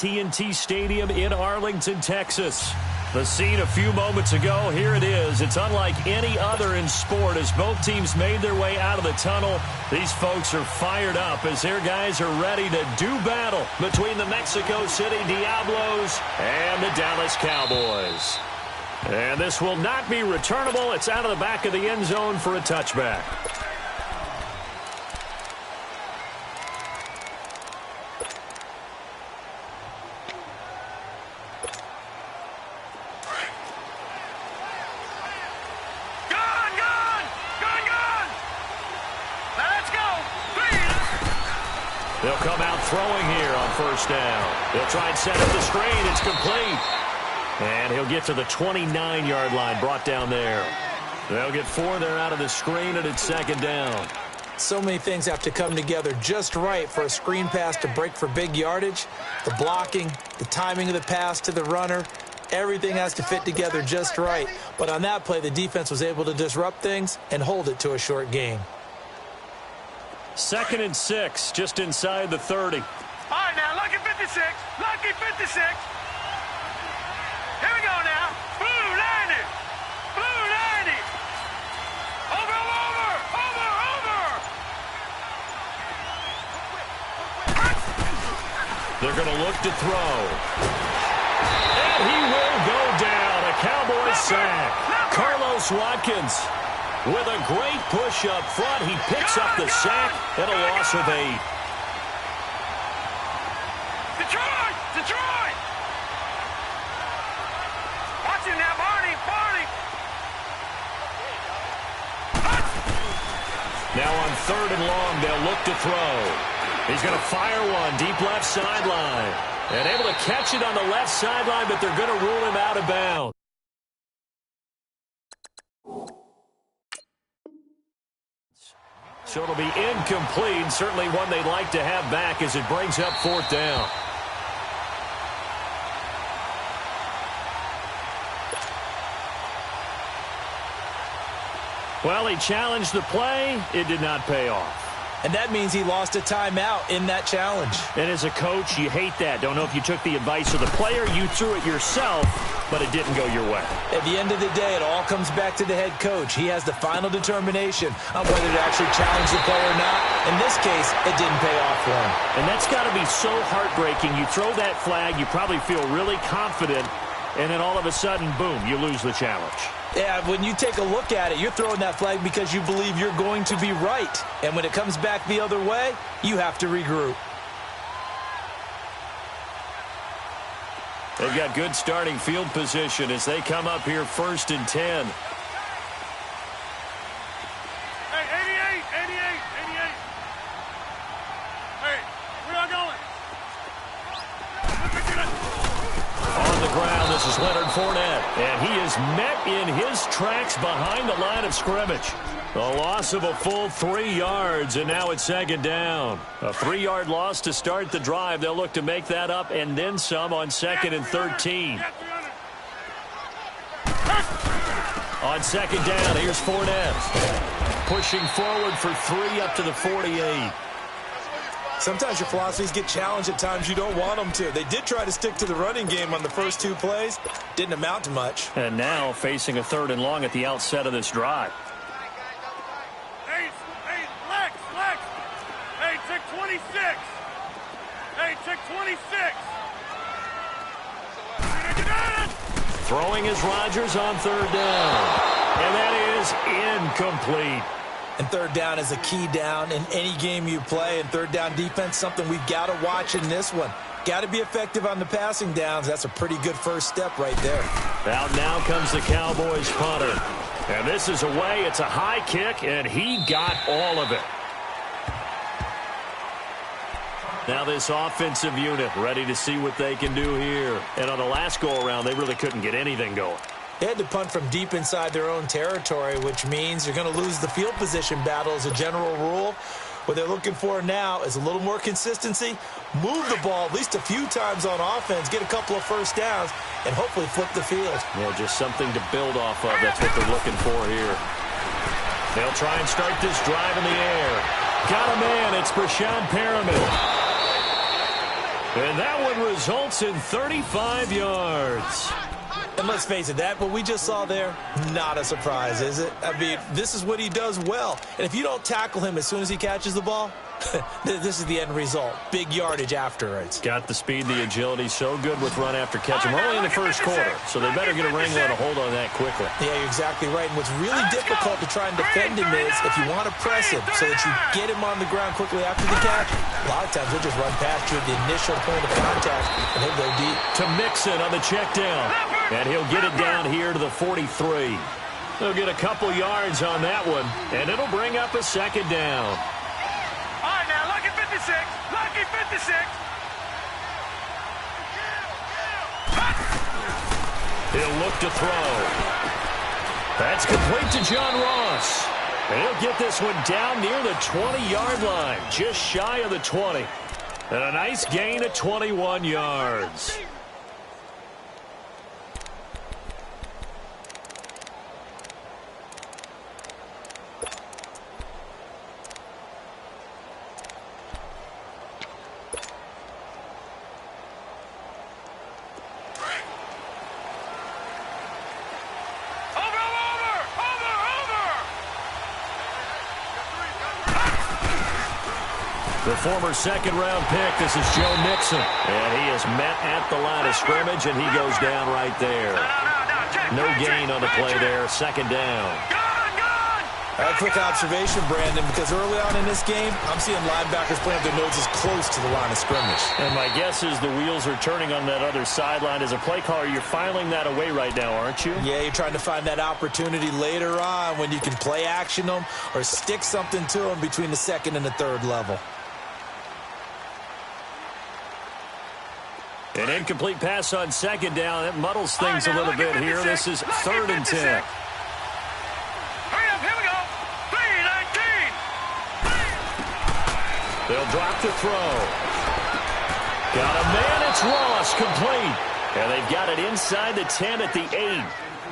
AT&T Stadium in Arlington, Texas. The scene a few moments ago, here it is. It's unlike any other in sport as both teams made their way out of the tunnel. These folks are fired up as their guys are ready to do battle between the Mexico City Diablos and the Dallas Cowboys. And this will not be returnable. It's out of the back of the end zone for a touchback. They'll come out throwing here on first down. They'll try and set up the screen. It's complete. And he'll get to the 29-yard line, brought down there. They'll get 4 there out of the screen, and it's second down. So many things have to come together just right for a screen pass to break for big yardage. The blocking, the timing of the pass to the runner, everything has to fit together just right. But on that play, the defense was able to disrupt things and hold it to a short gain. 2nd and 6, just inside the 30. All right, now, lucky 56. Lucky 56. Here we go now. Blue 90. Blue 90. Over, over, over, over. They're going to look to throw. And he will go down. A Cowboys sack. Carlos Watkins with a great push up front. He picks up the sack and a loss of 8. Detroit! Detroit! Watch him now, Barney! Barney! Now on 3rd and long, they'll look to throw. He's going to fire one deep left sideline. And able to catch it on the left sideline, but they're going to rule him out of bounds. So it'll be incomplete, certainly one they'd like to have back as it brings up 4th down. Well, he challenged the play. It did not pay off. And that means he lost a timeout in that challenge. And as a coach, you hate that. Don't know if you took the advice of the player. You threw it yourself, but it didn't go your way. At the end of the day, it all comes back to the head coach. He has the final determination on whether to actually challenge the play or not. In this case, it didn't pay off for him. And that's got to be so heartbreaking. You throw that flag, you probably feel really confident, and then all of a sudden, boom, you lose the challenge. Yeah, when you take a look at it, you're throwing that flag because you believe you're going to be right. And when it comes back the other way, you have to regroup. They've got good starting field position as they come up here 1st and 10. Hey, 88, 88, 88. Hey, where y'all going? On the ground, this is Leonard Fournette, and he is met in his tracks behind the line of scrimmage. A loss of a full 3 yards, and now it's 2nd down. A 3-yard loss to start the drive. They'll look to make that up and then some on 2nd and 13. On 2nd down, here's Fournette. Pushing forward for 3 up to the 48. Sometimes your philosophies get challenged at times you don't want them to. They did try to stick to the running game on the first 2 plays. Didn't amount to much. And now facing a 3rd and long at the outset of this drive. Hey, Lex. Hey, check 26. Hey, check 26. Throwing is Rodgers on 3rd down. And that is incomplete. And 3rd down is a key down in any game you play. And 3rd down defense, something we've got to watch in this one. Got to be effective on the passing downs. That's a pretty good first step right there. Out now comes the Cowboys punter. And this is away. It's a high kick, and he got all of it. Now this offensive unit ready to see what they can do here. And on the last go-around, they really couldn't get anything going. They had to punt from deep inside their own territory, which means you're going to lose the field position battle as a general rule. What they're looking for now is a little more consistency, move the ball at least a few times on offense, get a couple of first downs, and hopefully flip the field. Yeah, just something to build off of. That's what they're looking for here. They'll try and start this drive in the air. Got a man. It's Brashad Perriman. And that one results in 35 yards. And let's face it, that what we just saw there, not a surprise, is it? I mean, this is what he does well. And if you don't tackle him as soon as he catches the ball, this is the end result. Big yardage afterwards. Got the speed, the agility, so good with run after catch. We're only in the first quarter, so they better get a wrangle and a hold on that quickly. Yeah, you're exactly right. And what's really difficult to try and defend him is if you want to press him so that you get him on the ground quickly after the catch, a lot of times he'll just run past you at the initial point of contact, and he'll go deep. To Mixon on the check down, and he'll get it down here to the 43. He'll get a couple yards on that one, and it'll bring up a second down. All right, now, lucky 56. Lucky 56. He'll look to throw. That's complete to John Ross. And he'll get this one down near the 20-yard line, just shy of the 20. And a nice gain of 21 yards. The former second-round pick, this is Joe Mixon. And he is met at the line of scrimmage, and he goes down right there. No gain on the play there, second down. A quick observation, Brandon, because early on in this game, I'm seeing linebackers playing their noses close to the line of scrimmage. And my guess is the wheels are turning on that other sideline. As a play caller, you're filing that away right now, aren't you? Yeah, you're trying to find that opportunity later on when you can play action them or stick something to them between the second and the third level. An incomplete pass on second down. That muddles things a little bit here. This is 3rd and 10. Hurry up, here we go. 3-19. They'll drop the throw. Got a man, it's Ross, complete. And they've got it inside the 10 at the 8.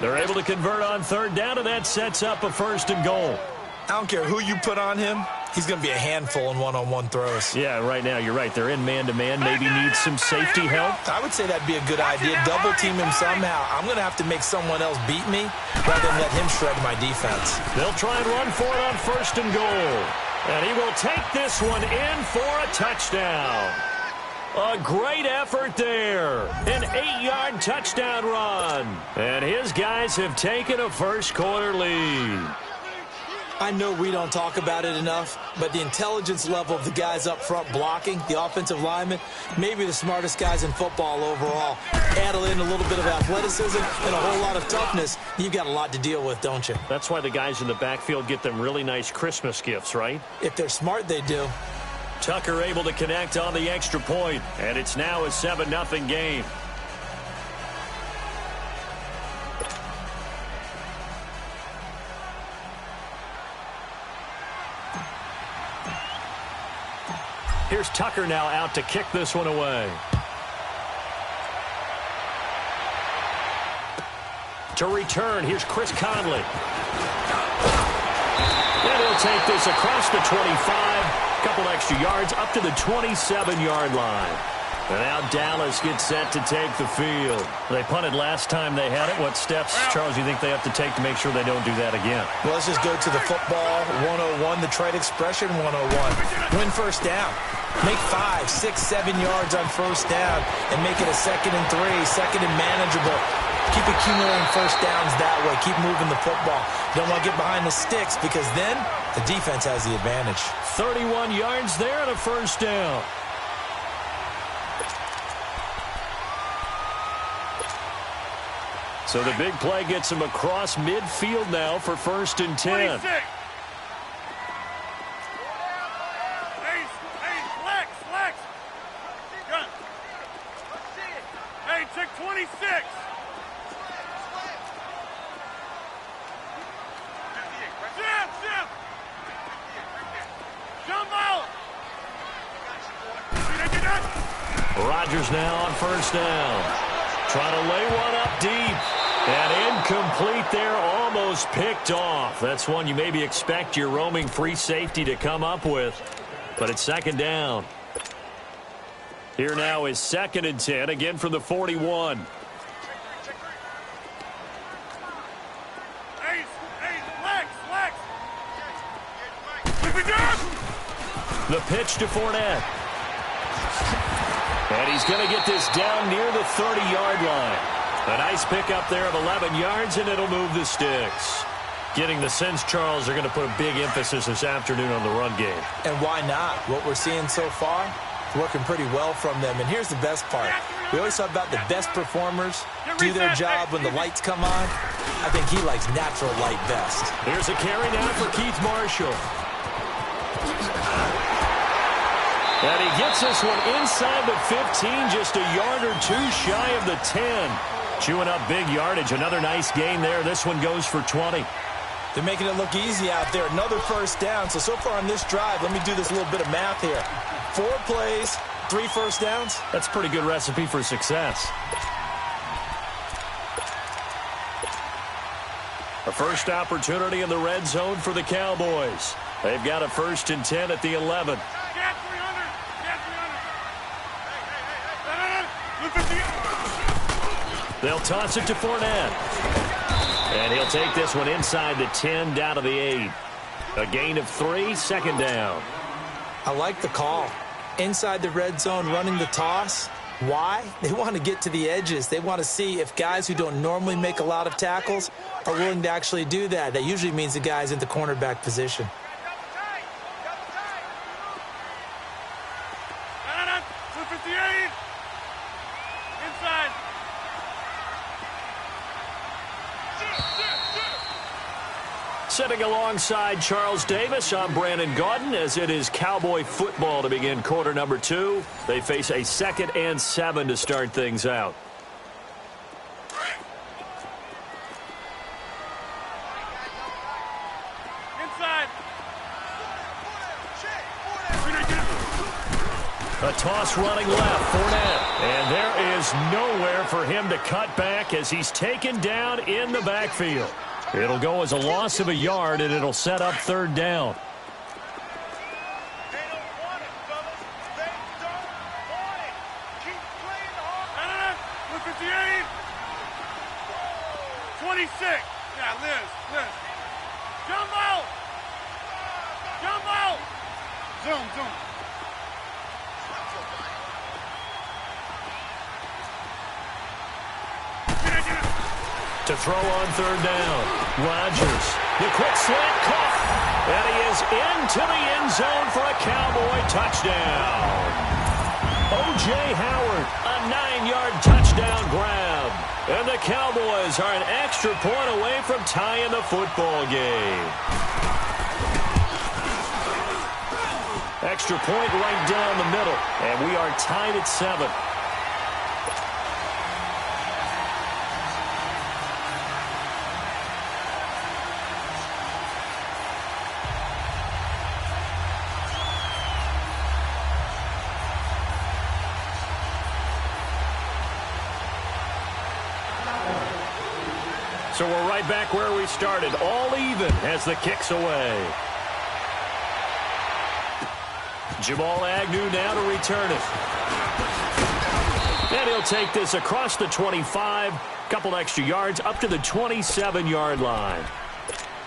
They're able to convert on 3rd down, and that sets up a 1st and goal. I don't care who you put on him. He's going to be a handful in one-on-one throws. Yeah, right now, you're right. They're in man-to-man. Maybe needs some safety help. I would say that'd be a good idea. Double-team him somehow. I'm going to have to make someone else beat me rather than let him shred my defense. They'll try and run for it on 1st and goal. And he will take this one in for a touchdown. A great effort there. An 8-yard touchdown run. And his guys have taken a first-quarter lead. I know we don't talk about it enough, but the intelligence level of the guys up front blocking, the offensive linemen, maybe the smartest guys in football overall. Add in a little bit of athleticism and a whole lot of toughness, you've got a lot to deal with, don't you? That's why the guys in the backfield get them really nice Christmas gifts, right? If they're smart, they do. Tucker able to connect on the extra point, and it's now a 7-0 game. Here's Tucker now out to kick this one away. To return, here's Chris Conley. And he'll take this across the 25. Couple extra yards up to the 27-yard line. And now Dallas gets set to take the field. They punted last time they had it. What steps, Charles, you think they have to take to make sure they don't do that again? Well, let's just go to the football 101, the trade expression 101. Win first down. Make 5, 6, 7 yards on first down and make it a 2nd and 3, 2nd and manageable. Keep accumulating first downs that way. Keep moving the football. Don't want to get behind the sticks because then the defense has the advantage. 31 yards there and a first down. So the big play gets him across midfield now for 1st and 10. 26. Flex. Gun. Hey, check 26. Jim. Jump out. Rodgers now on first down. Trying to lay one up deep. And incomplete there, almost picked off. That's one you maybe expect your roaming free safety to come up with. But it's 2nd down. Here now is 2nd and 10, again from the 41. The pitch to Fournette. And he's going to get this down near the 30-yard line. A nice pickup there of 11 yards, and it'll move the sticks. Getting the sense, Charles, they're going to put a big emphasis this afternoon on the run game. And why not? What we're seeing so far, working pretty well from them. And here's the best part. We always talk about the best performers do their job when the lights come on. I think he likes natural light best. Here's a carry now for Keith Marshall. And he gets this one inside the 15, just a yard or two shy of the 10. Chewing up big yardage. Another nice gain there. This one goes for 20. They're making it look easy out there. Another first down. So far on this drive, let me do this little bit of math here. 4 plays, 3 first downs. That's a pretty good recipe for success. A first opportunity in the red zone for the Cowboys. They've got a 1st and 10 at the 11. They'll toss it to Fournette. And he'll take this one inside the 10, down to the 8. A gain of 3, 2nd down. I like the call. Inside the red zone, running the toss. Why? They want to get to the edges. They want to see if guys who don't normally make a lot of tackles are willing to actually do that. That usually means the guy's in the cornerback position. Sitting alongside Charles Davis, I'm Brandon Gaudin, as it is Cowboy football to begin quarter number 2. They face a 2nd and 7 to start things out. Inside. A toss running left, Fournette. And there is nowhere for him to cut back as he's taken down in the backfield. It'll go as a loss of a yard, and it'll set up 3rd down. They don't want it, fellas. They don't want it. Keep playing the hard. 58. 26. Yeah, Liz. Jump out. Jump out. Zoom. To throw on 3rd down. Rodgers, the quick slant caught. And he is into the end zone for a Cowboy touchdown. O.J. Howard, a 9-yard touchdown grab. And the Cowboys are an extra point away from tying the football game. Extra point right down the middle. And we are tied at 7. So we're right back where we started, all even as the kick's away. Jamal Agnew now to return it. And he'll take this across the 25, couple extra yards, up to the 27-yard line.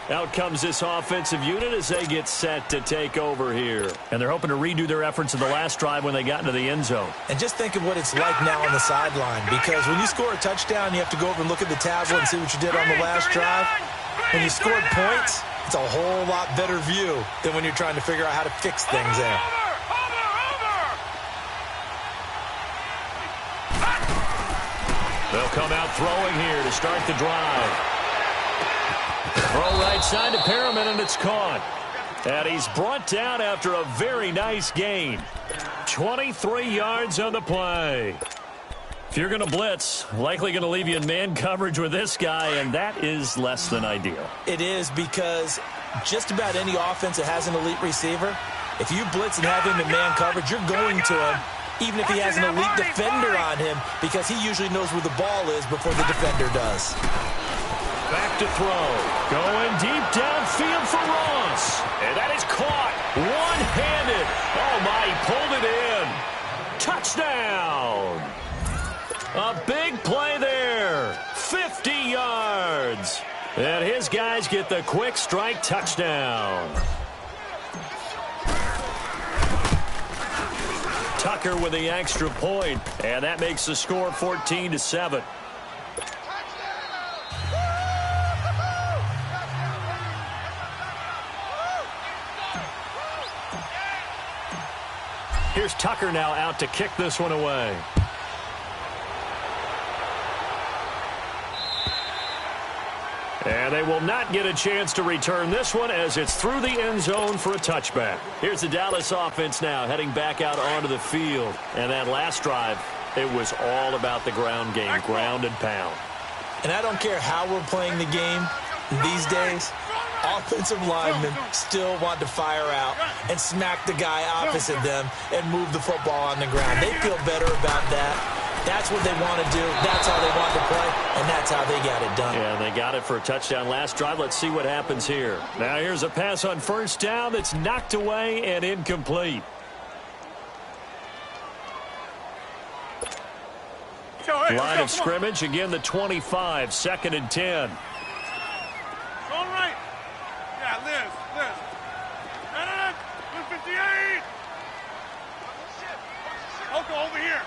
Out comes this offensive unit as they get set to take over here. And they're hoping to redo their efforts in the last drive when they got into the end zone. And just think of what it's like now on the sideline, because when you score a touchdown, you have to go over and look at the tablet and see what you did on the last drive. When you scored points, it's a whole lot better view than when you're trying to figure out how to fix things there. They'll come out throwing here to start the drive. Throw right side to Perriman, and it's caught. And he's brought down after a very nice gain. 23 yards on the play. If you're going to blitz, likely going to leave you in man coverage with this guy, and that is less than ideal. It is, because just about any offense that has an elite receiver, if you blitz and have him in man coverage, you're going to him, even if he has an elite defender on him, because he usually knows where the ball is before the defender does. Back to throw. Going deep downfield for Ross. And that is caught one-handed. Oh, my, he pulled it in. Touchdown! A big play there. 50 yards. And his guys get the quick strike touchdown. Tucker with the extra point, and that makes the score 14-7. Here's Tucker now out to kick this one away. And they will not get a chance to return this one as it's through the end zone for a touchback. Here's the Dallas offense now heading back out onto the field. And that last drive, it was all about the ground game, ground and pound. And I don't care how we're playing the game these days, offensive linemen still want to fire out and smack the guy opposite them and move the football on the ground. They feel better about that. That's what they want to do. That's how they want to play, and that's how they got it done. Yeah, they got it for a touchdown last drive. Let's see what happens here. Now here's a pass on first down that's knocked away and incomplete. Line of scrimmage, again the 25, 2nd and 10. All right. Yeah, Liz. 58. Oko, over here.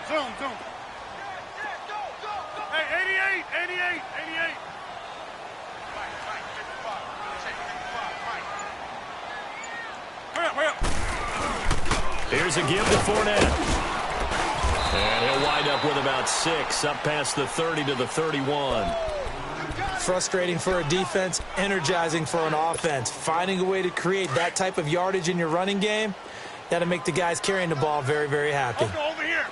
Zoom. Hey, 88. Hurry up. Here's a give to Fournette. And he'll wind up with about 6, up past the 30 to the 31. Frustrating for a defense, energizing for an offense. Finding a way to create that type of yardage in your running game, that'll make the guys carrying the ball very, very happy. Over here.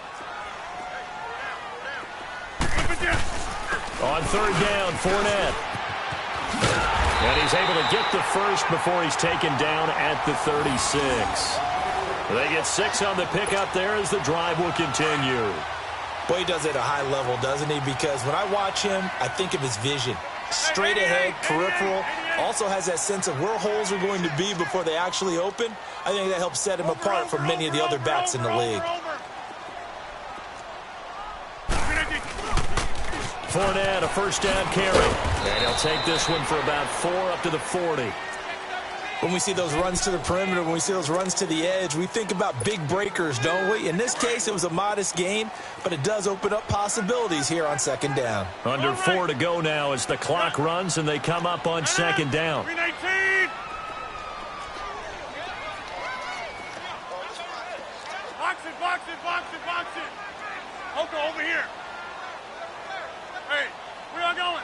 On third down, Fournette. And he's able to get the first before he's taken down at the 36. They get 6 on the pickup there as the drive will continue. Boy, he does it at a high level, doesn't he? Because when I watch him, I think of his vision. Straight ahead, peripheral. Also has that sense of where holes are going to be before they actually open. I think that helps set him apart from many of the other backs in the league. Fournette, a first down carry. And he'll take this one for about 4 up to the 40. When we see those runs to the perimeter, when we see those runs to the edge, we think about big breakers, don't we? In this case, it was a modest gain, but it does open up possibilities here on 2nd down. Under 4 to go now as the clock runs and they come up on 2nd down. 319. Box it. Oko, over here. Hey, where y'all going?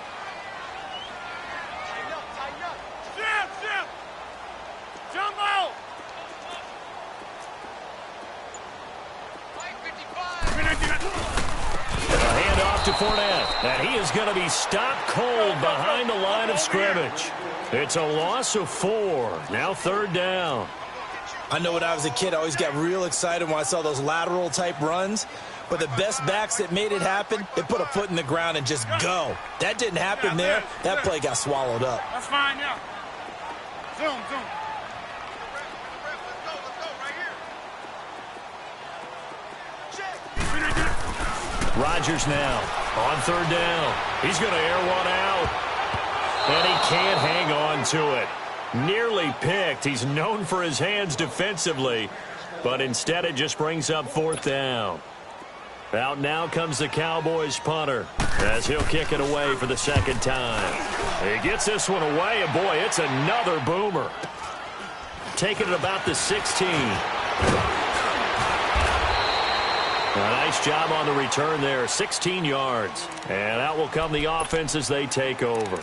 Tighten up. Zip. Jump out. 55. A handoff to Fournette. And he is going to be stopped cold behind the line of scrimmage. It's a loss of 4. Now 3rd down. I know when I was a kid, I always got real excited when I saw those lateral type runs. But the best backs that made it happen, they put a foot in the ground and just go. That didn't happen there. That play got swallowed up. That's fine, yeah. Zoom. Rodgers now on 3rd down. He's going to air one out. And he can't hang on to it. Nearly picked. He's known for his hands defensively. But instead it just brings up 4th down. Out now comes the Cowboys punter as he'll kick it away for the 2nd time. He gets this one away, and boy, it's another boomer. Taking it about the 16. A nice job on the return there, 16 yards. And out will come the offense as they take over.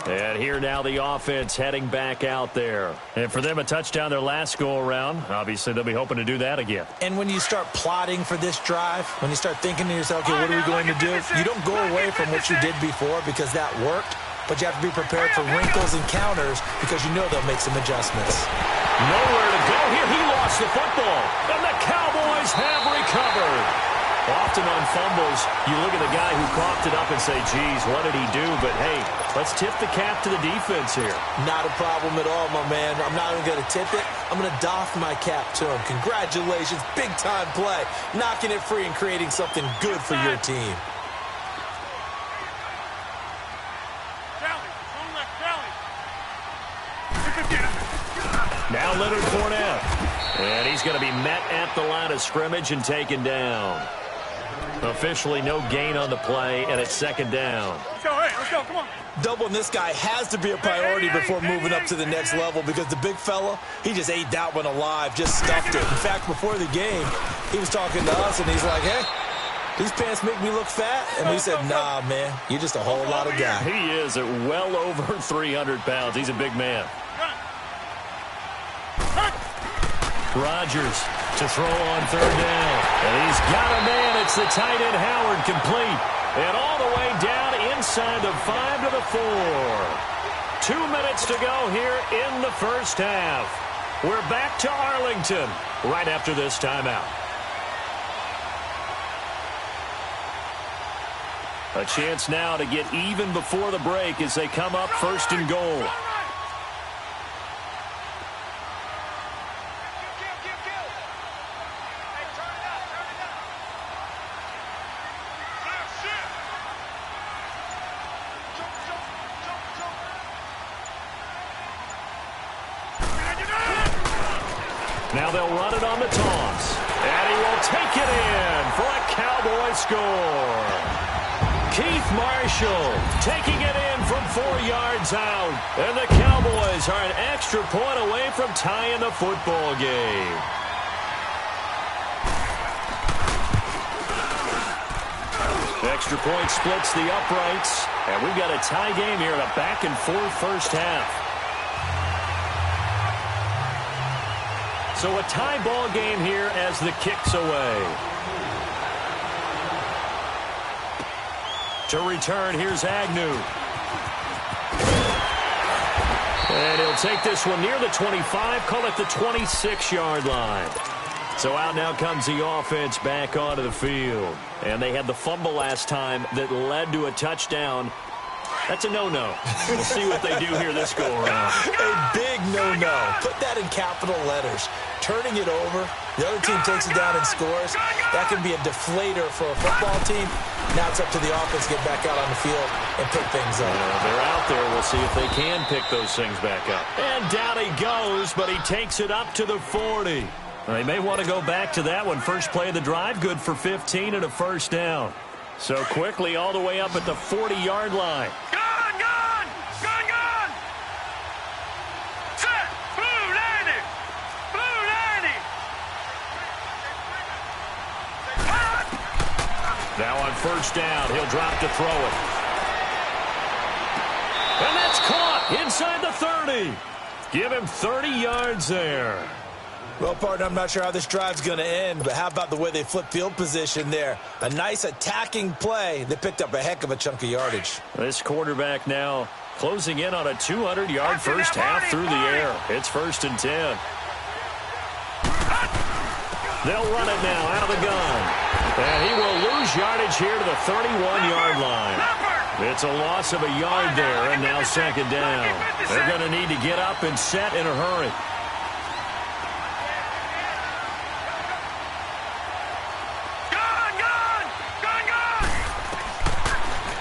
And here now the offense heading back out there. And for them, a touchdown their last go-around. Obviously, they'll be hoping to do that again. And when you start plotting for this drive, when you start thinking to yourself, okay, what are we going to do? You don't go away from what you did before because that worked, but you have to be prepared for wrinkles and counters because you know they'll make some adjustments. Nowhere to go here. He lost the football, and the Cowboys have recovered. Often on fumbles, you look at the guy who coughed it up and say, geez, what did he do? But, hey, let's tip the cap to the defense here. Not a problem at all, my man. I'm not even going to tip it. I'm going to doff my cap to him. Congratulations. Big-time play. Knocking it free and creating something good for your team. Now Leonard Fournette. And he's going to be met at the line of scrimmage and taken down. Officially no gain on the play, and it's second down. Let's go, hey, let's go, come on. Doubling this guy has to be a priority before moving up to the next level because the big fella, he just ate that one alive, just stuffed it. In fact, before the game, he was talking to us, and he's like, hey, these pants make me look fat? And we said, nah, man, you're just a whole lot of guy. He is at well over 300 pounds. He's a big man. Rodgers to throw on third down. And he's got a man. It's the tight end Howard, complete. And all the way down inside the 5 to the 4. 2 minutes to go here in the first half. We're back to Arlington right after this timeout. A chance now to get even before the break as they come up first and goal. Now they'll run it on the toss. And he will take it in for a Cowboy score. Keith Marshall taking it in from 4 yards out. And the Cowboys are an extra point away from tying the football game. Extra point splits the uprights. And we've got a tie game here in a back-and-forth first half. So a tie ball game here as the kick's away. To return, here's Agnew. And he'll take this one near the 25, call it the 26-yard line. So out now comes the offense back onto the field. And they had the fumble last time that led to a touchdown. That's a no-no. We'll see what they do here this go-around. A big no-no. Put that in capital letters. Turning it over, the other team takes it down and scores. That can be a deflator for a football team. Now it's up to the offense to get back out on the field and pick things up. They're out there. We'll see if they can pick those things back up. And down he goes, but he takes it up to the 40. They may want to go back to that one. First play of the drive, good for 15 and a first down. So quickly all the way up at the 40-yard line. Gone, gone, gone, gone. Set, blue 90, blue 90. Now on first down, he'll drop to throw it. And that's caught inside the 30. Give him 30 yards there. Well, partner, I'm not sure how this drive's going to end, but how about the way they flip field position there? A nice attacking play. They picked up a heck of a chunk of yardage. This quarterback now closing in on a 200-yard first half through the air. It's 1st and 10. They'll run it now out of the gun. And he will lose yardage here to the 31-yard line. It's a loss of a yard there, and now second down. They're going to need to get up and set in a hurry.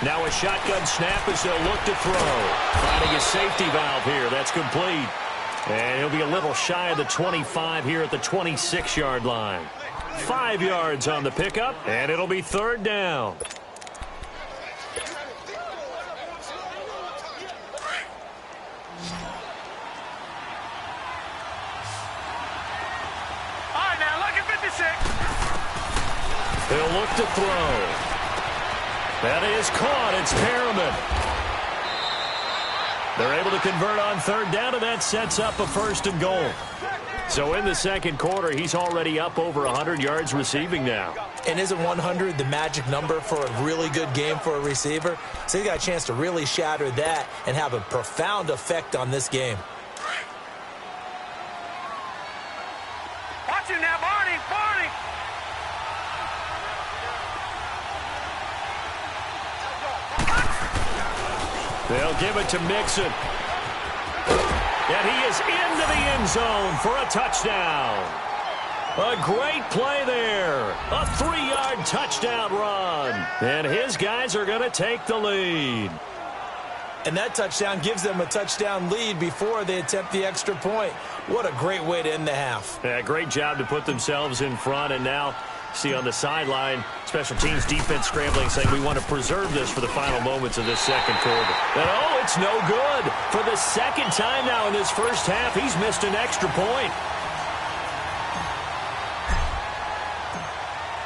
Now a shotgun snap as they'll look to throw. Finding a safety valve here. That's complete. And he'll be a little shy of the 25 here at the 26-yard line. 5 yards on the pickup, and it'll be third down. All right, now look at 56. He'll look to throw. That is caught. It's Perriman. They're able to convert on third down, and that sets up a 1st and goal. So in the second quarter, he's already up over 100 yards receiving now. And isn't 100 the magic number for a really good game for a receiver? So he got a chance to really shatter that and have a profound effect on this game. Watch him now, Barney, Barney. They'll give it to Mixon. And he is into the end zone for a touchdown. A great play there. A 3-yard touchdown run. And his guys are going to take the lead. And that touchdown gives them a touchdown lead before they attempt the extra point. What a great way to end the half. Yeah, great job to put themselves in front. And now, see on the sideline, special teams defense scrambling, saying we want to preserve this for the final moments of this second quarter. And oh, it's no good. For the second time now in this first half, he's missed an extra point.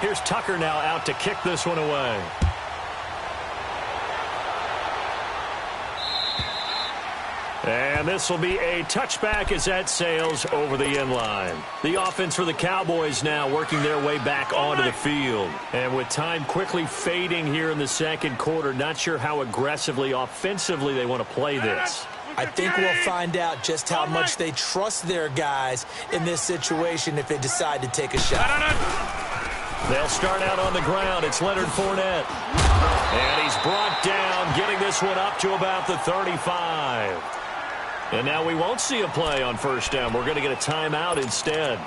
Here's Tucker now out to kick this one away. And this will be a touchback as that sails over the end line. The offense for the Cowboys now working their way back onto the field. And with time quickly fading here in the second quarter, not sure how aggressively, offensively they want to play this. I think we'll find out just how much they trust their guys in this situation if they decide to take a shot. They'll start out on the ground. It's Leonard Fournette. And he's brought down, getting this one up to about the 35. And now we won't see a play on first down. We're going to get a timeout instead,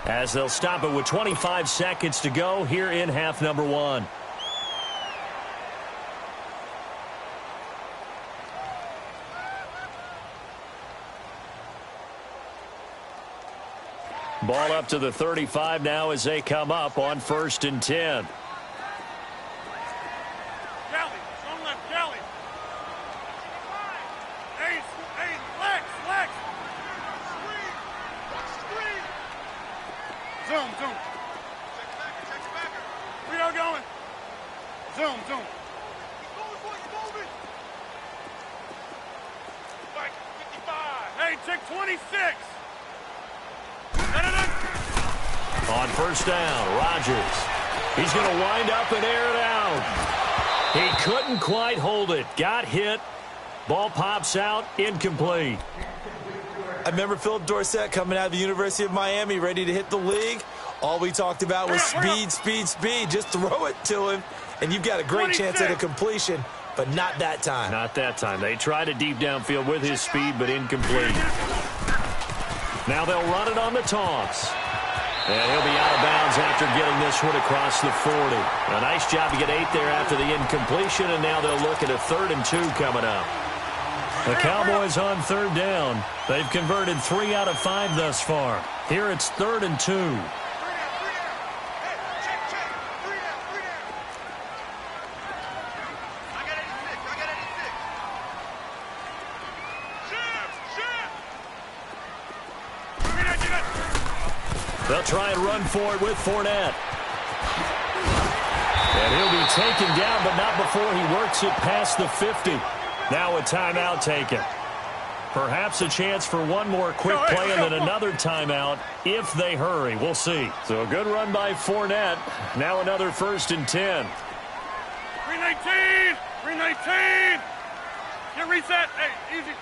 as they'll stop it with 25 seconds to go here in half number 1. Ball up to the 35 now as they come up on 1st and 10. Zoom. We are going. Zoom. Keep moving. Back 55. Hey, check 26. On first down, Rodgers. He's going to wind up and air it out. He couldn't quite hold it. Got hit. Ball pops out. Incomplete. I remember Philip Dorsett coming out of the University of Miami ready to hit the league. All we talked about was speed. Just throw it to him, and you've got a great chance at a completion, but not that time. Not that time. They tried a deep downfield with his speed, but incomplete. Now they'll run it on the toss. And he'll be out of bounds after getting this one across the 40. A nice job to get 8 there after the incompletion, and now they'll look at a 3rd and 2 coming up. The Cowboys on 3rd down. They've converted 3 out of 5 thus far. Here it's 3rd and 2. They'll try and run for it with Fournette. And he'll be taken down, but not before he works it past the 50. Now a timeout taken. Perhaps a chance for one more quick play and then another timeout if they hurry. We'll see. So a good run by Fournette. Now another 1st and 10. 319. Get reset. Hey, easy.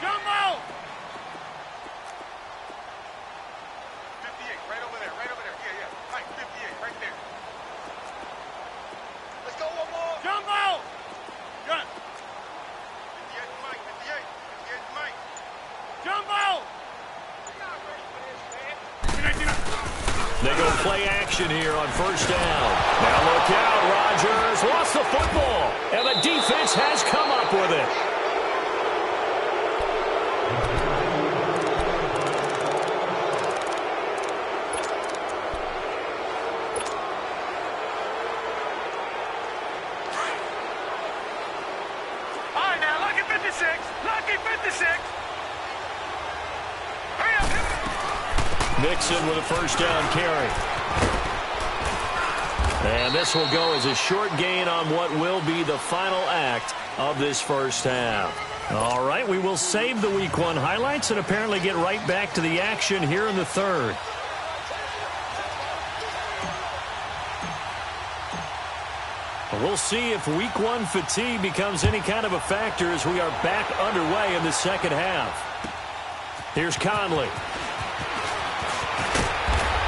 Jump out. 58, right over there. Yeah. Right, 58, right there. Let's go one more. Jump out. Gun. 58 Mike, 58 Mike. Jump out. They go play action here on 1st down. Now look out, Rodgers lost the football, and the defense has come up with it. Mixon with a 1st down carry. And this will go as a short gain on what will be the final act of this first half. All right, we will save the Week 1 highlights and apparently get right back to the action here in the 3rd. We'll see if Week 1 fatigue becomes any kind of a factor as we are back underway in the second half. Here's Conley.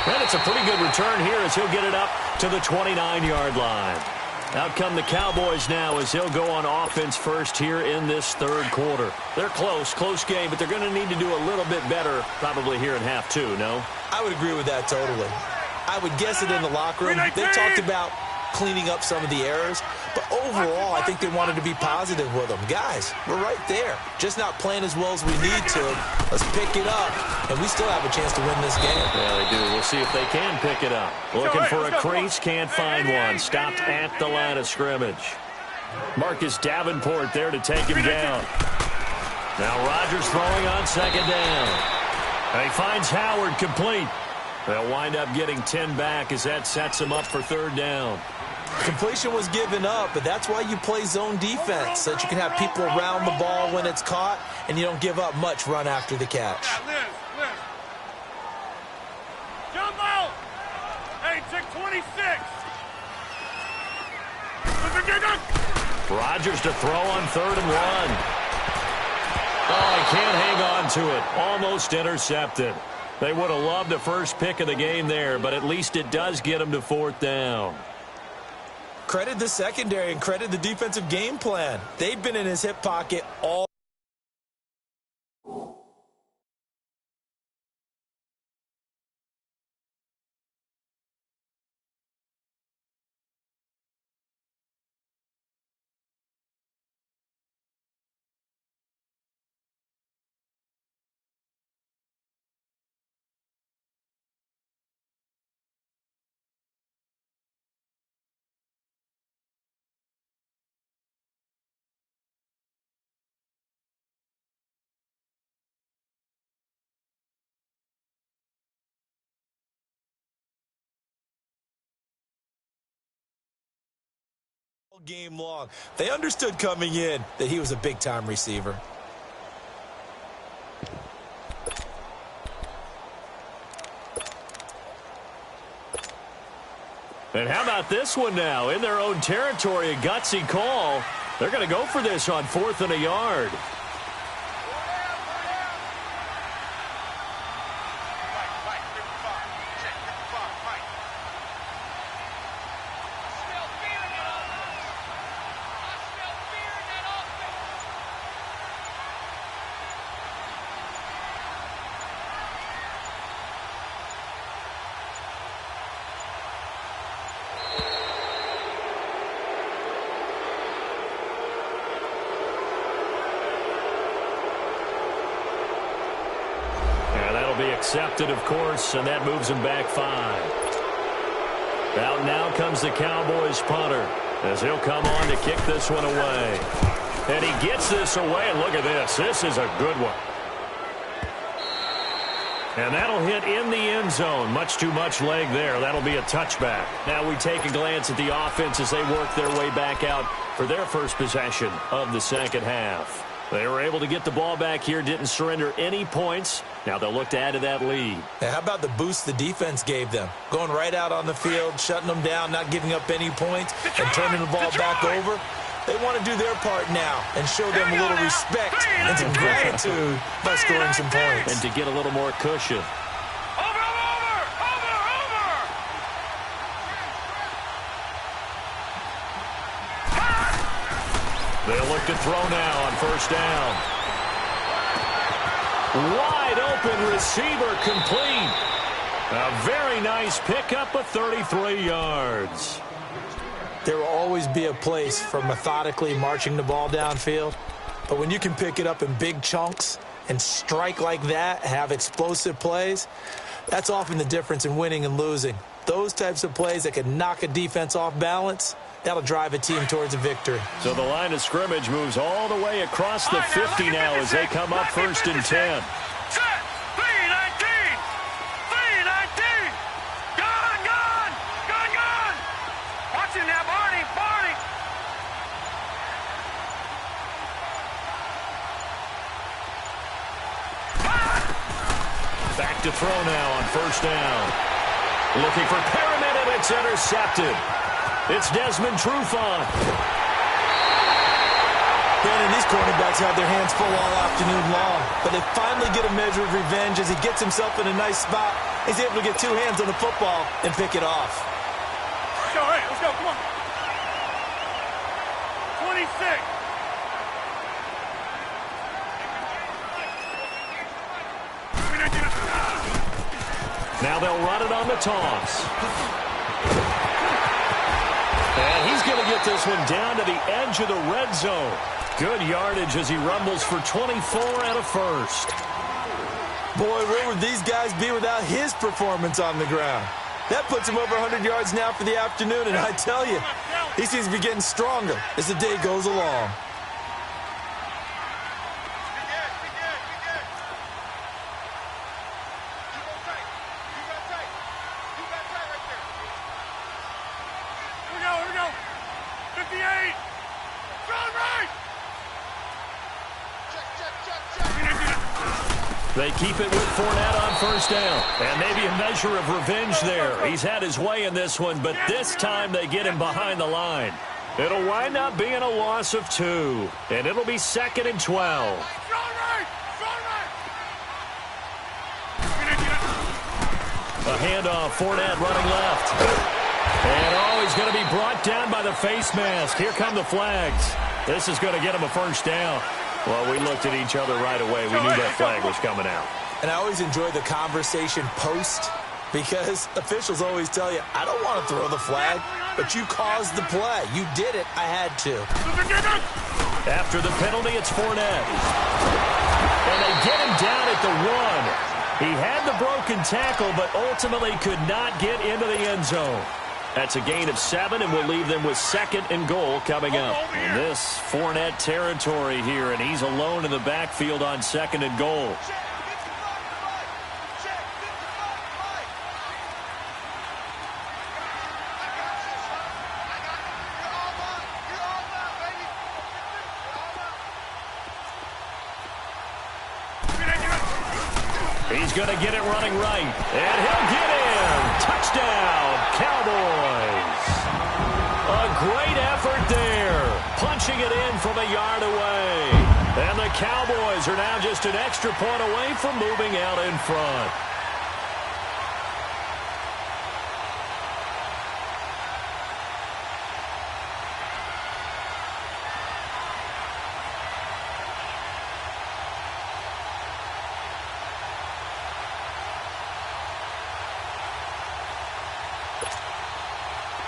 And it's a pretty good return here as he'll get it up to the 29-yard line. Out come the Cowboys now as he'll go on offense first here in this third quarter. They're close game, but they're going to need to do a little bit better probably here in half two, no? I would agree with that totally. I would guess it in the locker room. They talked about cleaning up some of the errors, but overall, I think they wanted to be positive with them. Guys, we're right there. Just not playing as well as we need to. Let's pick it up, and we still have a chance to win this game. Yeah, they do. We'll see if they can pick it up. Looking for a crease, can't find one. Stopped at the line of scrimmage. Marcus Davenport there to take him down. Now Rodgers throwing on second down. He finds Howard complete. They'll wind up getting 10 back as that sets him up for third down. Completion was given up, but that's why you play zone defense, so that you can have people around the ball when it's caught, and you don't give up much run after the catch. Jump out! Hey, check 26! Rodgers to throw on third and one. Oh, he can't hang on to it. Almost intercepted. They would have loved the first pick of the game there, but at least it does get them to fourth down. Credit the secondary and credit the defensive game plan. They've been in his hip pocket all. Game long. They understood coming in that he was a big-time receiver. And how about this one now? In their own territory, a gutsy call. They're going to go for this on 4th and a yard. Be accepted, of course, and that moves him back 5. Out now comes the Cowboys punter as he'll come on to kick this one away. And he gets this away, and look at this. This is a good one. And that'll hit in the end zone. Much too much leg there. That'll be a touchback. Now we take a glance at the offense as they work their way back out for their first possession of the second half. They were able to get the ball back here, didn't surrender any points. Now they'll look to add to that lead. And how about the boost the defense gave them? Going right out on the field, shutting them down, not giving up any points, and turning the ball back over. They want to do their part now and show them a little respect and some gratitude by scoring some points. And to get a little more cushion. They'll look to throw now on first down. Wide open receiver complete. A very nice pickup of 33 yards. There will always be a place for methodically marching the ball downfield. But when you can pick it up in big chunks and strike like that, have explosive plays, that's often the difference in winning and losing. Those types of plays that can knock a defense off balance, that'll drive a team towards a victory. So the line of scrimmage moves all the way across the 50 now as they come up 1st and 10. Set! 3-19! 3-19! Gone! Watching that, Barney! Back to throw now on first down. Looking for Pyramid, and it's intercepted. It's Desmond Trufant. Brandon, these cornerbacks have their hands full all afternoon long, but they finally get a measure of revenge as he gets himself in a nice spot. He's able to get 2 hands on the football and pick it off. Let's go, come on. 26. Now they'll run it on the toss. And he's going to get this one down to the edge of the red zone. Good yardage as he rumbles for 24 and a first. Boy, where would these guys be without his performance on the ground? That puts him over 100 yards now for the afternoon, and I tell you, he seems to be getting stronger as the day goes along. They keep it with Fournette on first down. And maybe a measure of revenge there. He's had his way in this one, but this time they get him behind the line. It'll wind up being a loss of 2. And it'll be 2nd and 12. A handoff, Fournette running left. And he's going to be brought down by the face mask. Here come the flags. This is going to get him a first down. Well, we looked at each other right away. We knew that flag was coming out. And I always enjoy the conversation post because officials always tell you, I don't want to throw the flag, but you caused the play. You did it. I had to. After the penalty, it's Fournette. And they get him down at the 1. He had the broken tackle, but ultimately could not get into the end zone. That's a gain of 7, and we'll leave them with 2nd and goal coming up. And this Fournette territory here, and he's alone in the backfield on 2nd and goal. He's going to get it running right, and he'll get in. Touchdown, Cowboys. A great effort there, punching it in from a yard away. And the Cowboys are now just an extra point away from moving out in front.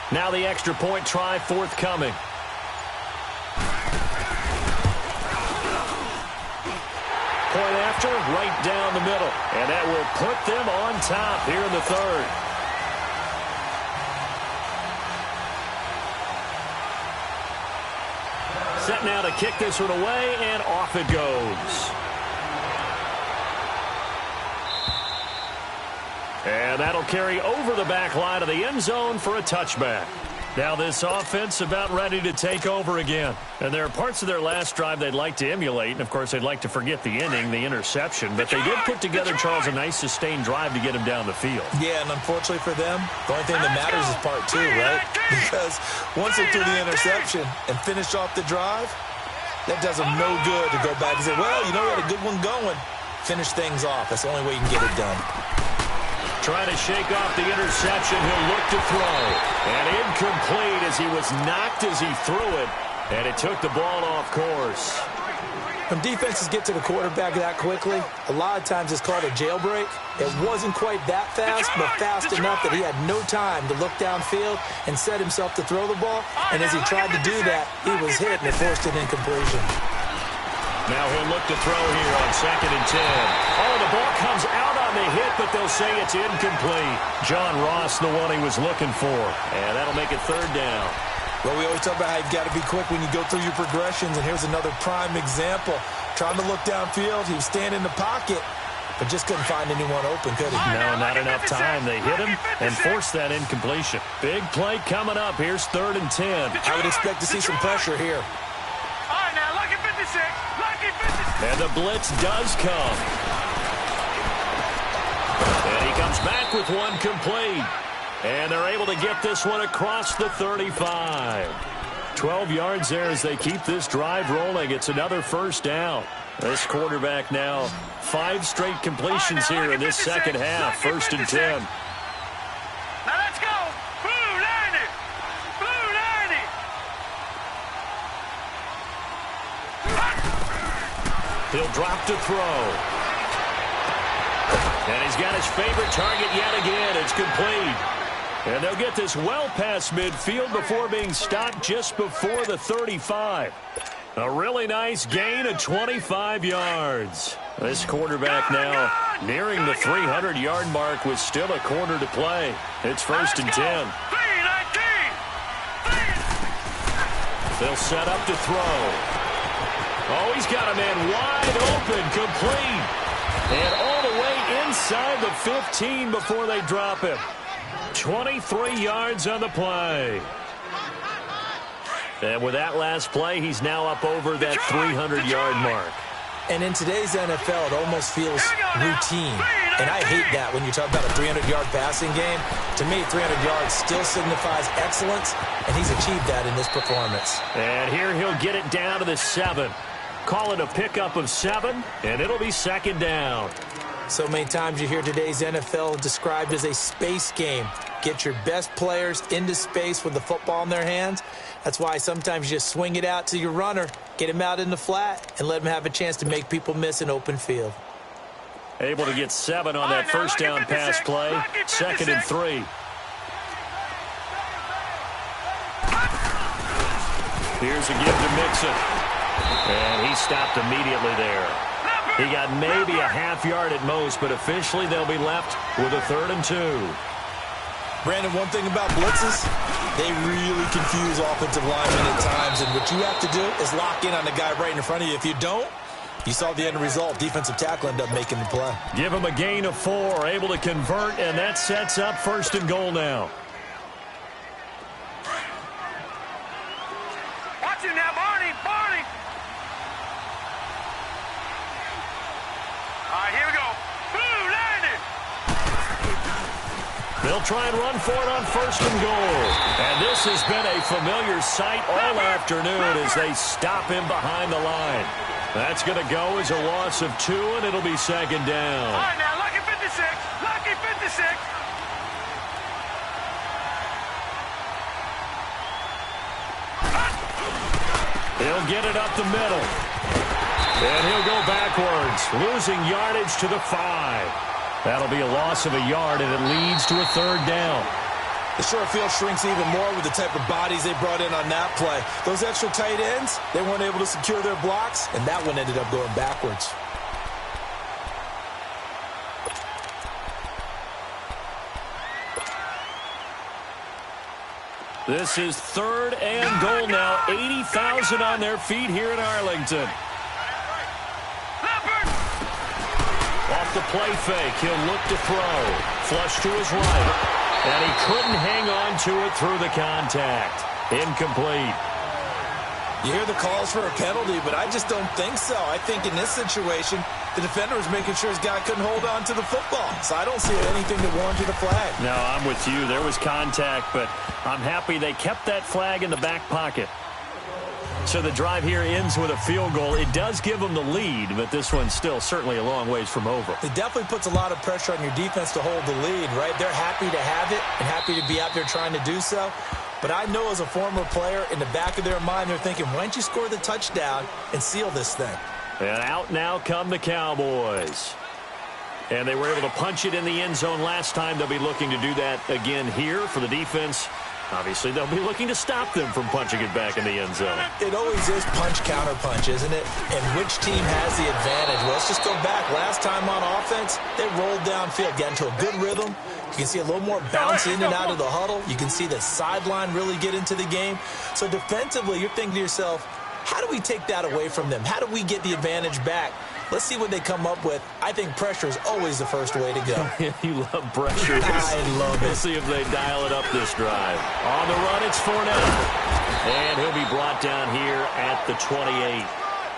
Now the extra point try forthcoming. Point after, right down the middle. And that will put them on top here in the 3rd. Set now to kick this one away, and off it goes. And that'll carry over the back line of the end zone for a touchback. Now this offense about ready to take over again. And there are parts of their last drive they'd like to emulate. And, of course, they'd like to forget the inning, the interception. But they did put together, Charles, a nice sustained drive to get him down the field. Yeah, and unfortunately for them, the only thing that matters is part 2, right? Because once they threw the interception and finished off the drive, that does them no good to go back and say, well, you know, we had a good one going. Finish things off. That's the only way you can get it done. Trying to shake off the interception. He'll look to throw. And incomplete as he was knocked as he threw it. And it took the ball off course. When defenses get to the quarterback that quickly, a lot of times it's called a jailbreak. It wasn't quite that fast, but fast enough that he had no time to look downfield and set himself to throw the ball. And as he tried to do that, he was hit and it forced an incompletion. Now he'll look to throw here on 2nd and 10. Oh, the ball comes out on the hit, but they'll say it's incomplete. John Ross, the one he was looking for. And that'll make it 3rd down. Well, we always talk about how you've got to be quick when you go through your progressions, and here's another prime example. Trying to look downfield, he was standing in the pocket, but just couldn't find anyone open, could he? No, not enough time. They hit him and forced that incompletion. Big play coming up. Here's 3rd and 10. I would expect to see some pressure here. All right, now, lucky 56. Lucky 56. And the blitz does come. And he comes back with one complete. And they're able to get this one across the 35. 12 yards there as they keep this drive rolling. It's another first down. This quarterback now 5 straight completions here in this second half. 1st and 10. Now let's go. Blue 90. Blue 90. He'll drop to throw. And he's got his favorite target yet again. It's complete. And they'll get this well past midfield before being stopped just before the 35. A really nice gain of 25 yards. This quarterback now nearing the 300-yard mark with still a quarter to play. It's 1st and 10. They'll set up to throw. Oh, he's got a man wide open, complete. And all the way inside the 15 before they drop him. 23 yards on the play. And with that last play, he's now up over that 300-yard mark. And in today's NFL, it almost feels routine. And I hate that when you talk about a 300-yard passing game. To me, 300 yards still signifies excellence, and he's achieved that in this performance. And here he'll get it down to the 7. Call it a pickup of 7, and it'll be 2nd down. So many times you hear today's NFL described as a space game. Get your best players into space with the football in their hands. That's why sometimes you just swing it out to your runner, get him out in the flat, and let him have a chance to make people miss an open field. Able to get 7 on that first down pass play. 2nd and 3. Here's a give to Mixon. And he stopped immediately there. He got maybe a half yard at most, but officially they'll be left with a 3rd and 2. Brandon, one thing about blitzes, they really confuse offensive linemen at times, and what you have to do is lock in on the guy right in front of you. If you don't, you saw the end result. Defensive tackle ended up making the play. Give him a gain of 4, able to convert, and that sets up 1st and goal now. Watch it now, Barney. All right, here we go. Blue landed. They'll try and run for it on 1st and goal. And this has been a familiar sight all afternoon as they stop him behind the line. That's going to go as a loss of 2, and it'll be 2nd down. All right, now, lucky 56. Lucky 56. He'll get it up the middle. And he'll go backwards, losing yardage to the 5. That'll be a loss of a yard, and it leads to a 3rd down. The short field shrinks even more with the type of bodies they brought in on that play. Those extra tight ends, they weren't able to secure their blocks, and that one ended up going backwards. This is 3rd and goal now. 80,000 on their feet here in Arlington. Off the play fake, he'll look to throw. Flush to his right. And he couldn't hang on to it through the contact. Incomplete. You hear the calls for a penalty, but I just don't think so. I think in this situation, the defender was making sure his guy couldn't hold on to the football. So I don't see anything that warranted a flag. No, I'm with you. There was contact, but I'm happy they kept that flag in the back pocket. So the drive here ends with a field goal. It does give them the lead, but this one's still certainly a long ways from over. It definitely puts a lot of pressure on your defense to hold the lead, right? They're happy to have it and happy to be out there trying to do so. But I know as a former player, in the back of their mind, they're thinking, why don't you score the touchdown and seal this thing? And out now come the Cowboys. And they were able to punch it in the end zone last time. They'll be looking to do that again here for the defense. Obviously, they'll be looking to stop them from punching it back in the end zone. It always is punch-counter-punch, isn't it? And which team has the advantage? Well, let's just go back. Last time on offense, they rolled downfield, got into a good rhythm. You can see a little more bounce in and out of the huddle. You can see the sideline really get into the game. So defensively, you're thinking to yourself, how do we take that away from them? How do we get the advantage back? Let's see what they come up with. I think pressure is always the first way to go. You love pressure. I love it. We'll see if they dial it up this drive. On the run, it's Fournette. And he'll be brought down here at the 28.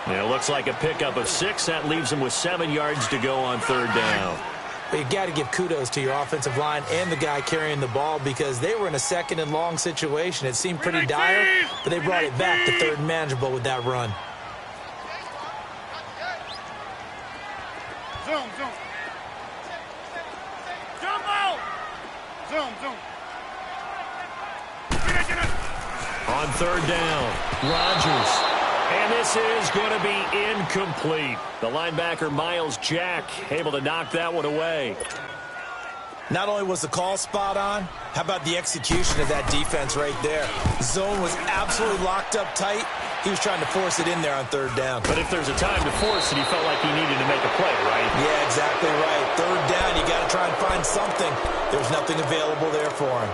And it looks like a pickup of 6. That leaves him with 7 yards to go on 3rd down. But you got to give kudos to your offensive line and the guy carrying the ball because they were in a 2nd and long situation. It seemed pretty dire, but they brought it back to 3rd and manageable with that run. Zoom. Jump out. Zoom. On 3rd down, Rodgers. And this is going to be incomplete. The linebacker, Miles Jack, able to knock that one away. Not only was the call spot on, how about the execution of that defense right there? The zone was absolutely locked up tight. He was trying to force it in there on third down. But if there's a time to force it, he felt like he needed to make a play, right? Yeah, exactly right. Third down, you got to try and find something. There was nothing available there for him.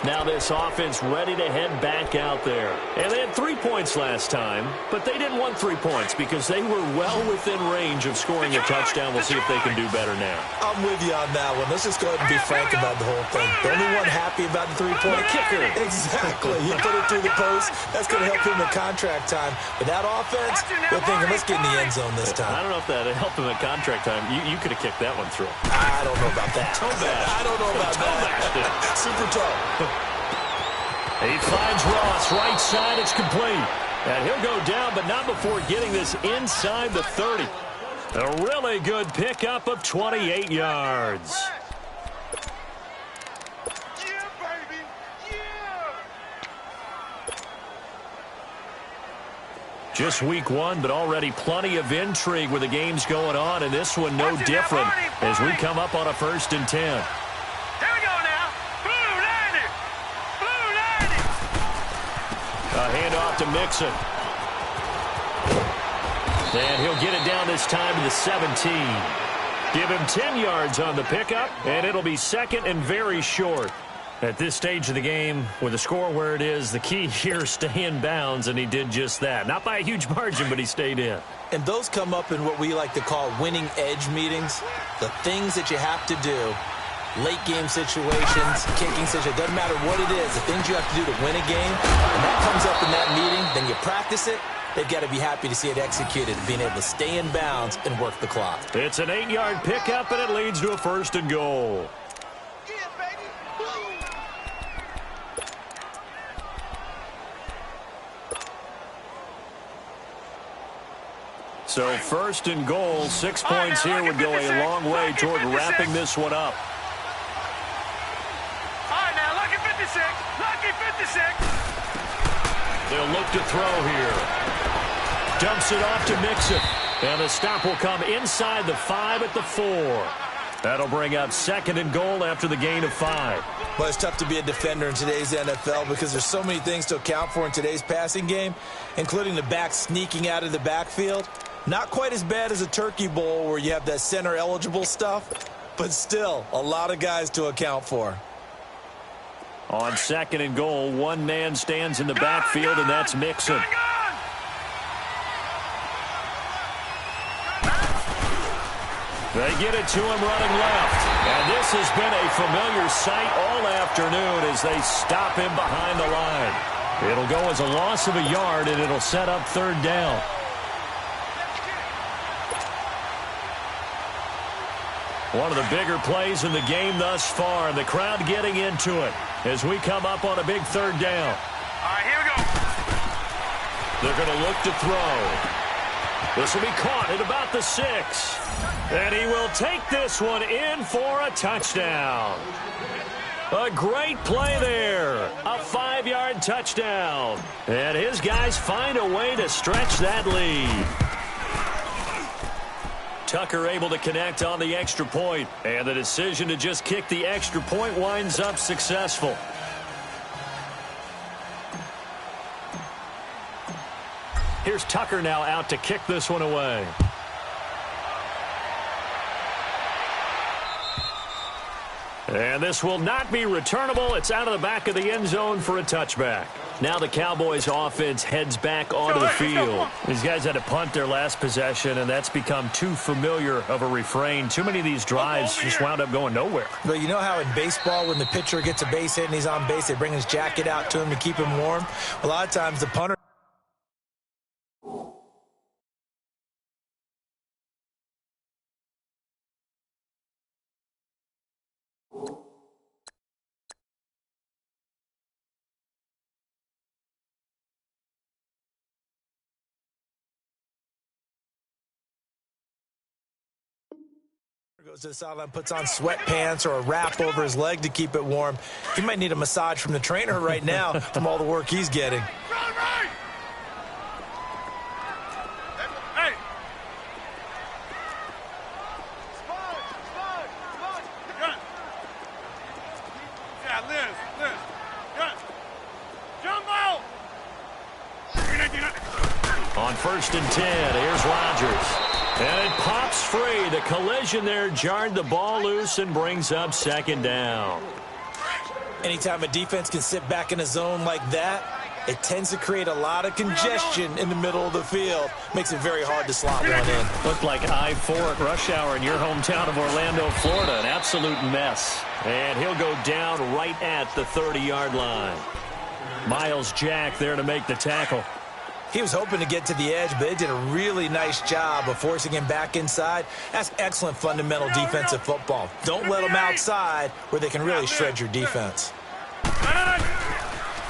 Now this offense ready to head back out there. And they had 3 points last time, but they didn't want 3 points because they were well within range of scoring a touchdown. We'll see if they can do better now. I'm with you on that one. Let's just go ahead and be frank about the whole thing. The only one happy about the three-point kicker. Exactly. He put it through the post. That's going to help him at contract time. But that offense, they're thinking, let's get in the end zone this time. I don't know if that helped him at contract time. You could have kicked that one through. I don't know about that. I don't know about that. Super toe. He finds Ross, right side, it's complete. And he'll go down, but not before getting this inside the 30. A really good pickup of 28 yards. Yeah, baby. Yeah. Just week 1, but already plenty of intrigue with the games going on, and this one no different as we come up on a 1st and 10. Here we go now. Blue 90. Blue 90. A handoff to Mixon. And he'll get it down this time to the 17. Give him 10 yards on the pickup, and it'll be 2nd and very short. At this stage of the game, with the score where it is, the key here is stay in bounds, and he did just that. Not by a huge margin, but he stayed in. And those come up in what we like to call winning edge meetings. The things that you have to do, late game situations, kicking situations, doesn't matter what it is, the things you have to do to win a game, and that comes up in that meeting, then you practice it. They've got to be happy to see it executed, being able to stay in bounds and work the clock. It's an 8-yard pickup, and it leads to a 1st and goal. Yeah, baby. So 1st and goal, 6 points here would go a long way toward wrapping this one up. All right, now, lucky 56. Lucky 56. They'll look to throw here. Dumps it off to Mixon. And the stop will come inside the 5 at the 4. That'll bring up 2nd and goal after the gain of 5. Well, it's tough to be a defender in today's NFL because there's so many things to account for in today's passing game, including the back sneaking out of the backfield. Not quite as bad as a turkey bowl where you have that center-eligible stuff, but still a lot of guys to account for. On 2nd and goal, one man stands in the backfield, and that's Mixon. They get it to him running left. And this has been a familiar sight all afternoon as they stop him behind the line. It'll go as a loss of a yard, and it'll set up 3rd down. One of the bigger plays in the game thus far, and the crowd getting into it as we come up on a big 3rd down. All right, here we go. They're going to look to throw. This will be caught at about the 6. And he will take this one in for a touchdown. A great play there. A 5-yard touchdown. And his guys find a way to stretch that lead. Tucker able to connect on the extra point. And the decision to just kick the extra point winds up successful. Here's Tucker now out to kick this one away. And this will not be returnable. It's out of the back of the end zone for a touchback. Now the Cowboys offense heads back onto the field. These guys had to punt their last possession, and that's become too familiar of a refrain. Too many of these drives just wound up going nowhere. But you know how in baseball, when the pitcher gets a base hit and he's on base, they bring his jacket out to him to keep him warm? A lot of times the punter goes to the sideline, puts on sweatpants or a wrap over his leg to keep it warm. He might need a massage from the trainer right now from all the work he's getting. Yeah, Liz. Jumbo! On 1st and 10, here's Rodgers. And it pops free. The collision there jarred the ball loose and brings up 2nd down. Anytime a defense can sit back in a zone like that, it tends to create a lot of congestion in the middle of the field. Makes it very hard to slot one in. Looked like I-4 at rush hour in your hometown of Orlando, Florida. An absolute mess. And he'll go down right at the 30-yard line. Miles Jack there to make the tackle. He was hoping to get to the edge, but they did a really nice job of forcing him back inside. That's excellent fundamental defensive football. Don't let them outside where they can really shred your defense.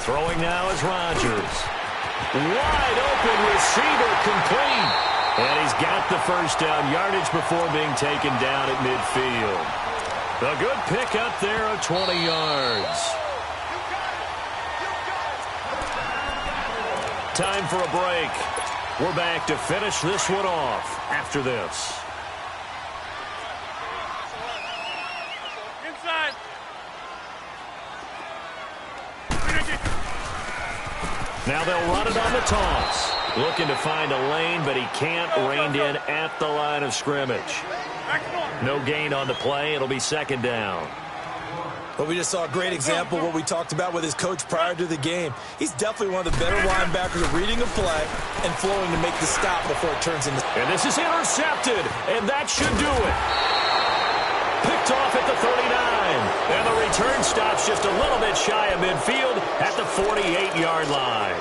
Throwing now is Rodgers. Wide open receiver complete. And he's got the 1st down yardage before being taken down at midfield. A good pickup there of 20 yards. Time for a break. We're back to finish this one off after this. Inside. Now they'll run it on the toss. Looking to find a lane, but he can't. Reined in at the line of scrimmage. No gain on the play. It'll be 2nd down. But we just saw a great example of what we talked about with his coach prior to the game. He's definitely one of the better linebackers at reading a play and flowing to make the stop before it turns into... And this is intercepted, and that should do it. Picked off at the 39. And the return stops just a little bit shy of midfield at the 48-yard line.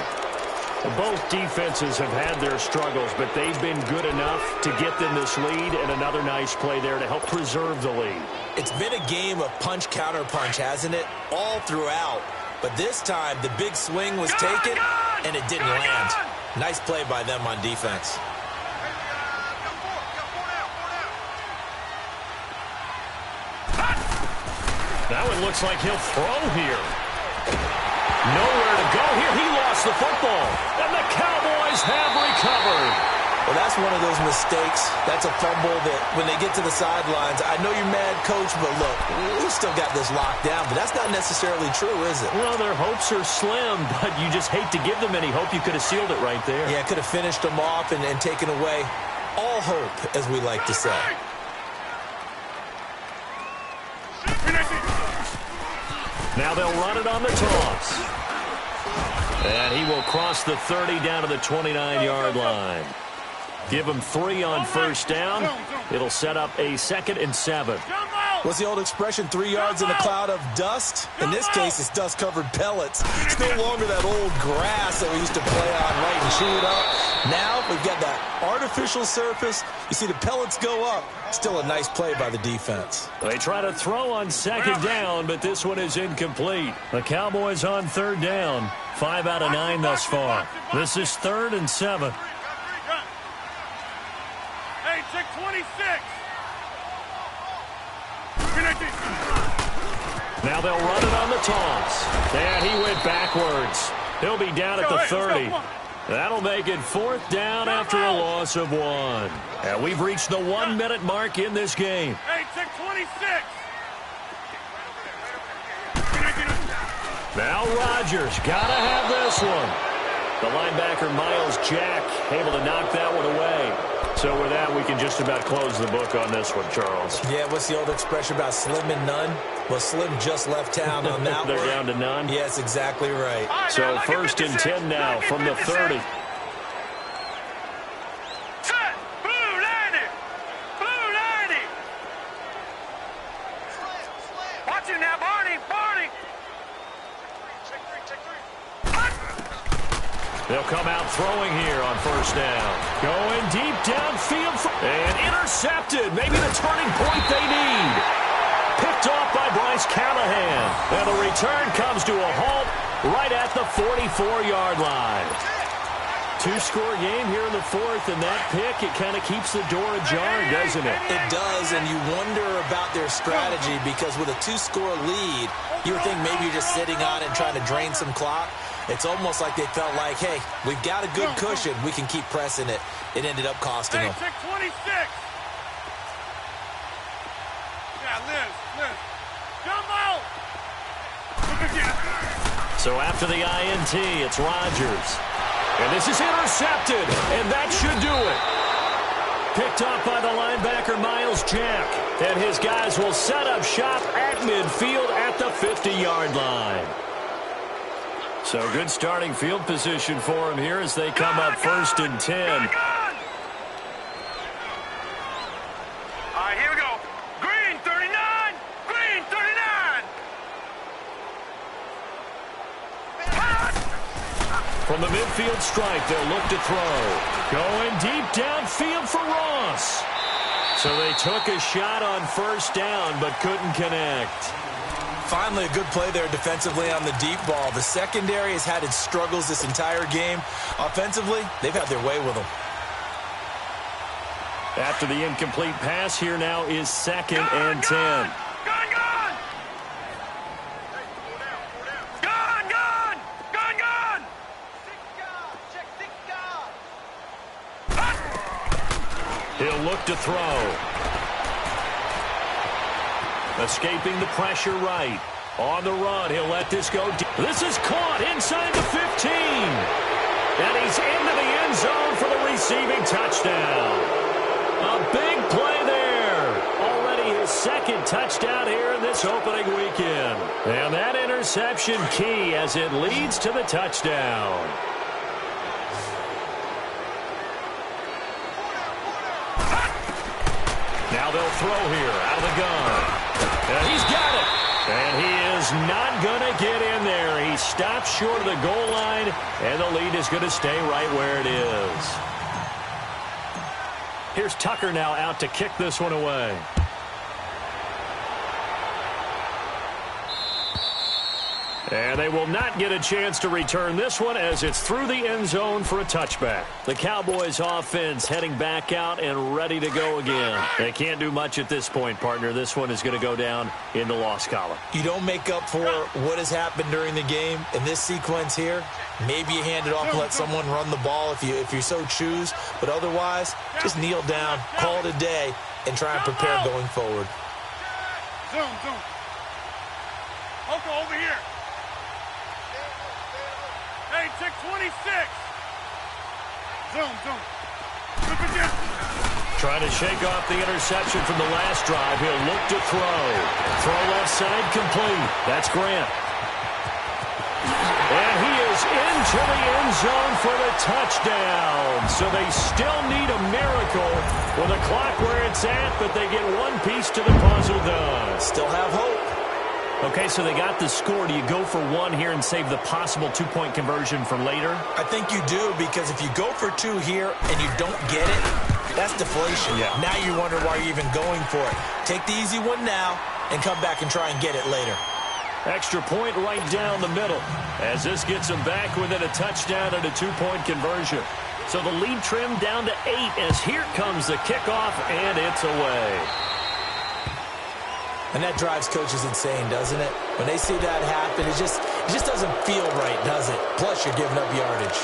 Both defenses have had their struggles, but they've been good enough to get them this lead, and another nice play there to help preserve the lead. It's been a game of punch-counter-punch, hasn't it? All throughout. But this time, the big swing was taken, and it didn't land. Nice play by them on defense. That one looks like he'll throw here. Nowhere to go here. He lost the football. And the Cowboys have recovered. Well, that's one of those mistakes. That's a fumble that when they get to the sidelines, I know you're mad, Coach, but look, we still got this locked down. But that's not necessarily true, is it? Well, their hopes are slim, but you just hate to give them any hope. You could have sealed it right there. Yeah, could have finished them off and taken away all hope, as we like to say. Now they'll run it on the toss. And he will cross the 30 down to the 29-yard line. Give him 3 on 1st down. It'll set up a 2nd and 7. What's the old expression, 3 yards in a cloud of dust? In this case, it's dust-covered pellets. It's no longer that old grass that we used to play on, right, and chew it up. Now we've got that artificial surface. You see the pellets go up. Still a nice play by the defense. They try to throw on 2nd down, but this one is incomplete. The Cowboys on 3rd down. 5 out of 9 thus far. This is 3rd and 7. Hey, check 26. Now they'll run it on the toss. And he went backwards. He'll be down at the 30. That'll make it 4th down after a loss of 1. And we've reached the 1-minute mark in this game. Hey, check 26. Now Rodgers, gotta have this one. The linebacker Miles Jack able to knock that one away. So with that, we can just about close the book on this one, Charles. Yeah, what's the old expression about slim and none? Well, Slim just left town on that They're one. down to none? Yes, exactly right. So 1st and 10 now from the 30. Set. Blue 90. Blue 90. Watch it now, Barney. Barney. Check 3. They'll come out throwing here on 1st down. Going deep downfield. And intercepted. Maybe the turning point they need. Picked off by Bryce Callahan. And the return comes to a halt right at the 44-yard line. 2-score game here in the 4th, and that pick, it kind of keeps the door ajar, doesn't it? It does, and you wonder about their strategy because with a 2-score lead, you would think maybe you're just sitting on it and trying to drain some clock. It's almost like they felt like, hey, we've got a good cushion. We can keep pressing it. It ended up costing them. Check 26. Yeah, Liz. Jumbo. with you. So after the INT, it's Rodgers. And this is intercepted, and that should do it. Picked off by the linebacker, Miles Jack. And his guys will set up shop at midfield at the 50-yard line. So good starting field position for him here as they come up 1st and 10. All right, here we go. Green 39. Green 39. From the midfield stripe, they'll look to throw. Going deep downfield for Ross. So they took a shot on 1st down, but couldn't connect. Finally, a good play there defensively on the deep ball. The secondary has had its struggles this entire game. Offensively, they've had their way with them. After the incomplete pass, here now is 2nd and 10. Gone. He'll look to throw. Escaping the pressure right. On the run, he'll let this go deep. This is caught inside the 15. And he's into the end zone for the receiving touchdown. A big play there. Already his 2nd touchdown here in this opening weekend. And that interception key as it leads to the touchdown. Now they'll throw here out of the gun. And he's got it. And he is not going to get in there. He stops short of the goal line, and the lead is going to stay right where it is. Here's Tucker now out to kick this one away. And they will not get a chance to return this one as it's through the end zone for a touchback. The Cowboys offense heading back out and ready to go again. They can't do much at this point, partner. This one is going to go down in the loss column. You don't make up for what has happened during the game. In this sequence here, maybe you hand it off and let someone run the ball if you so choose. But otherwise, just kneel down, call it a day, and try and prepare going forward. Zoom. Uncle, over here. Hey, check 26. Zoom. Look at this. Trying to shake off the interception from the last drive. He'll look to throw. Throw left side complete. That's Grant. And he is into the end zone for the touchdown. So they still need a miracle with the clock where it's at, but they get one piece to the puzzle done. Still have hope. Okay, so they got the score. Do you go for one here and save the possible two-point conversion for later? I think you do, because if you go for 2 here and you don't get it, that's deflation. Yeah. Now you wonder why you're even going for it. Take the easy one now and come back and try and get it later. Extra point right down the middle as this gets them back within a touchdown and a two-point conversion. So the lead trimmed down to 8 as here comes the kickoff, and it's away. And that drives coaches insane, doesn't it? When they see that happen, it just doesn't feel right, does it? Plus, you're giving up yardage.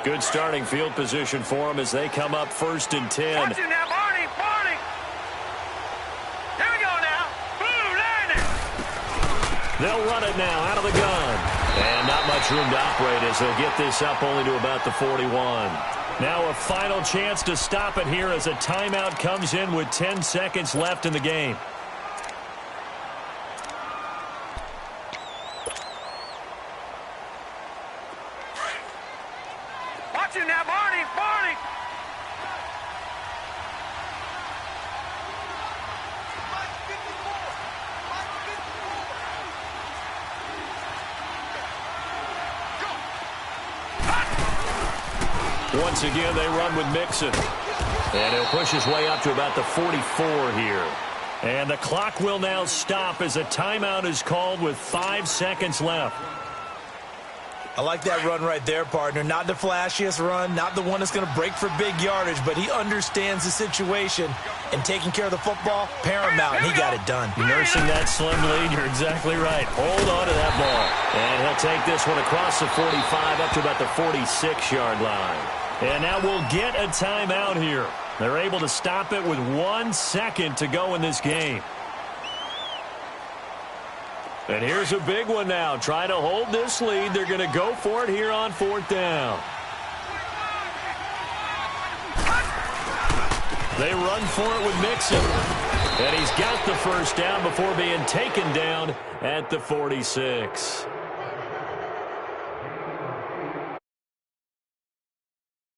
Good starting field position for them as they come up 1st and 10. Watch it now, Barney. Here we go now. Boom, line it. They'll run it now out of the gun. And not much room to operate as they'll get this up only to about the 41. Now a final chance to stop it here as a timeout comes in with 10 seconds left in the game. Watch it now, Barney. Once again, they run with Mixon. And he'll push his way up to about the 44 here. And the clock will now stop as a timeout is called with 5 seconds left. I like that run right there, partner. Not the flashiest run, not the one that's going to break for big yardage, but he understands the situation, and taking care of the football, paramount, and he got it done. Nursing that slim lead, you're exactly right. Hold on to that ball. And he'll take this one across the 45 up to about the 46-yard line. And now we'll get a timeout here. They're able to stop it with 1 second to go in this game. And here's a big one now. Trying to hold this lead. They're going to go for it here on 4th down. They run for it with Mixon. And he's got the first down before being taken down at the 46.